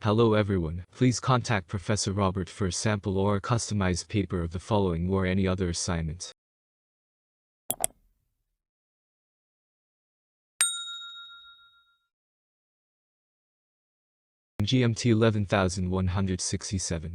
Hello everyone, please contact Professor Robert for a sample or a customized paper of the following or any other assignment. MGMT11167.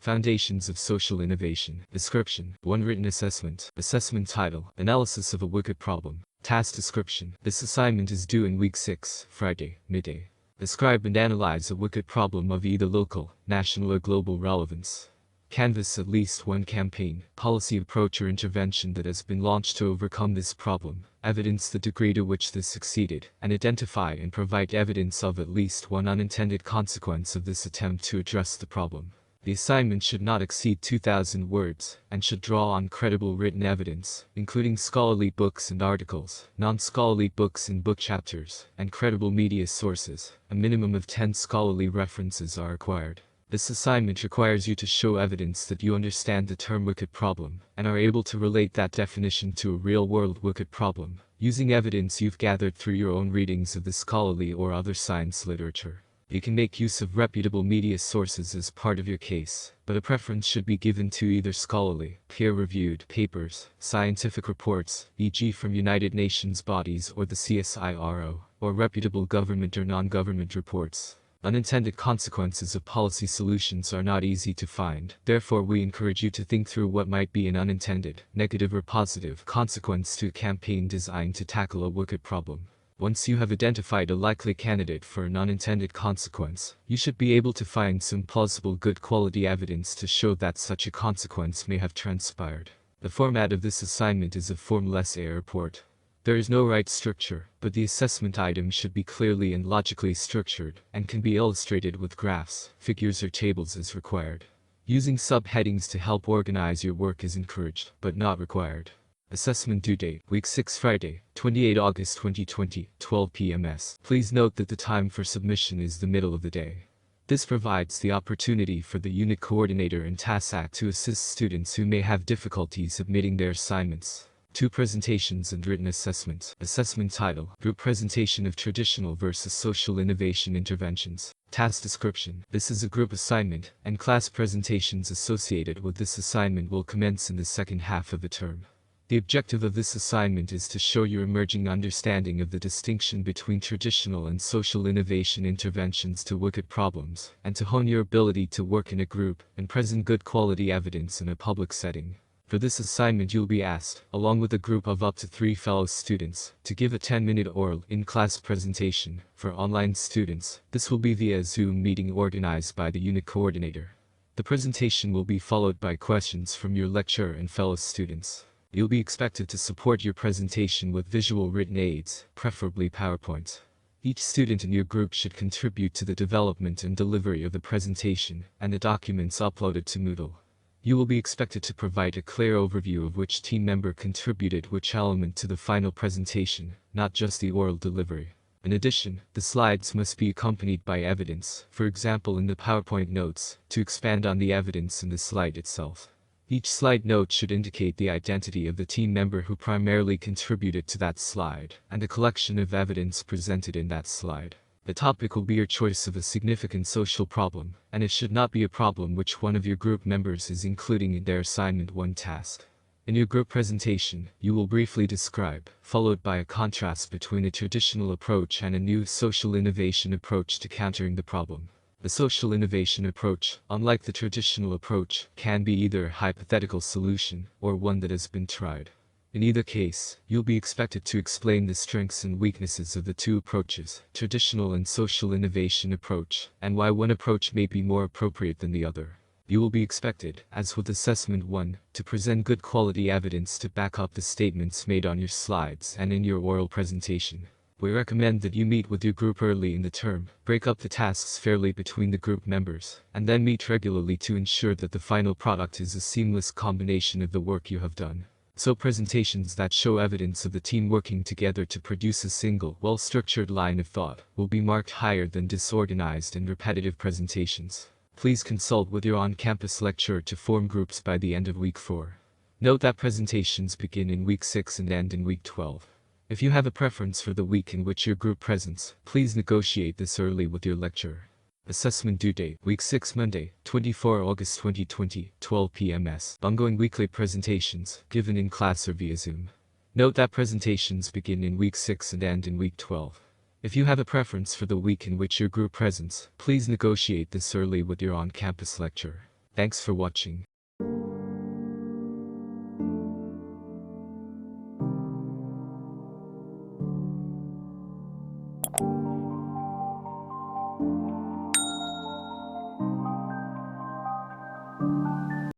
Foundations of Social Innovation. Description. 1 Written assessment. Assessment title. Analysis of a wicked problem. Task description. This assignment is due in week 6, Friday, midday. Describe and analyze a wicked problem of either local, national or global relevance. Canvass at least one campaign, policy approach or intervention that has been launched to overcome this problem. Evidence the degree to which this succeeded, and identify and provide evidence of at least one unintended consequence of this attempt to address the problem. The assignment should not exceed 2,000 words, and should draw on credible written evidence, including scholarly books and articles, non-scholarly books and book chapters, and credible media sources. A minimum of 10 scholarly references are required. This assignment requires you to show evidence that you understand the term wicked problem, and are able to relate that definition to a real-world wicked problem, using evidence you've gathered through your own readings of the scholarly or other science literature. You can make use of reputable media sources as part of your case, but a preference should be given to either scholarly, peer-reviewed papers, scientific reports, e.g. from United Nations bodies or the CSIRO, or reputable government or non-government reports. Unintended consequences of policy solutions are not easy to find, therefore we encourage you to think through what might be an unintended, negative or positive, consequence to a campaign designed to tackle a wicked problem. Once you have identified a likely candidate for an unintended consequence, you should be able to find some plausible good quality evidence to show that such a consequence may have transpired. The format of this assignment is a formless report. There is no right structure, but the assessment item should be clearly and logically structured, and can be illustrated with graphs, figures or tables as required. Using subheadings to help organize your work is encouraged, but not required. Assessment due date, week 6 Friday, 28 August 2020, 12 p.m. Please note that the time for submission is the middle of the day. This provides the opportunity for the unit coordinator and TASAC to assist students who may have difficulty submitting their assignments. 2 Presentations and Written Assessments. Assessment title, Group Presentation of Traditional versus Social Innovation Interventions. Task description. This is a group assignment, and class presentations associated with this assignment will commence in the second half of the term. The objective of this assignment is to show your emerging understanding of the distinction between traditional and social innovation interventions to wicked problems, and to hone your ability to work in a group and present good quality evidence in a public setting. For this assignment you'll be asked, along with a group of up to 3 fellow students, to give a 10-minute oral in-class presentation. For online students, this will be via a Zoom meeting organized by the unit coordinator. The presentation will be followed by questions from your lecturer and fellow students. You'll be expected to support your presentation with visual written aids, preferably PowerPoint. Each student in your group should contribute to the development and delivery of the presentation and the documents uploaded to Moodle. You will be expected to provide a clear overview of which team member contributed which element to the final presentation, not just the oral delivery. In addition, the slides must be accompanied by evidence, for example in the PowerPoint notes, to expand on the evidence in the slide itself. Each slide note should indicate the identity of the team member who primarily contributed to that slide, and a collection of evidence presented in that slide. The topic will be your choice of a significant social problem, and it should not be a problem which one of your group members is including in their assignment 1 task. In your group presentation, you will briefly describe, followed by a contrast between a traditional approach and a new social innovation approach to countering the problem. The social innovation approach, unlike the traditional approach, can be either a hypothetical solution or one that has been tried. In either case, you'll be expected to explain the strengths and weaknesses of the 2 approaches, traditional and social innovation approach, and why one approach may be more appropriate than the other. You will be expected, as with Assessment 1, to present good quality evidence to back up the statements made on your slides and in your oral presentation. We recommend that you meet with your group early in the term, break up the tasks fairly between the group members, and then meet regularly to ensure that the final product is a seamless combination of the work you have done. So presentations that show evidence of the team working together to produce a single, well-structured line of thought will be marked higher than disorganized and repetitive presentations. Please consult with your on-campus lecturer to form groups by the end of week 4. Note that presentations begin in week 6 and end in week 12. If you have a preference for the week in which your group presents, please negotiate this early with your lecturer. Assessment due date, Week 6 Monday, 24 August 2020, 12 p.m.s. Ongoing weekly presentations, given in class or via Zoom. Note that presentations begin in Week 6 and end in Week 12. If you have a preference for the week in which your group presents, please negotiate this early with your on-campus lecturer. Thanks for watching.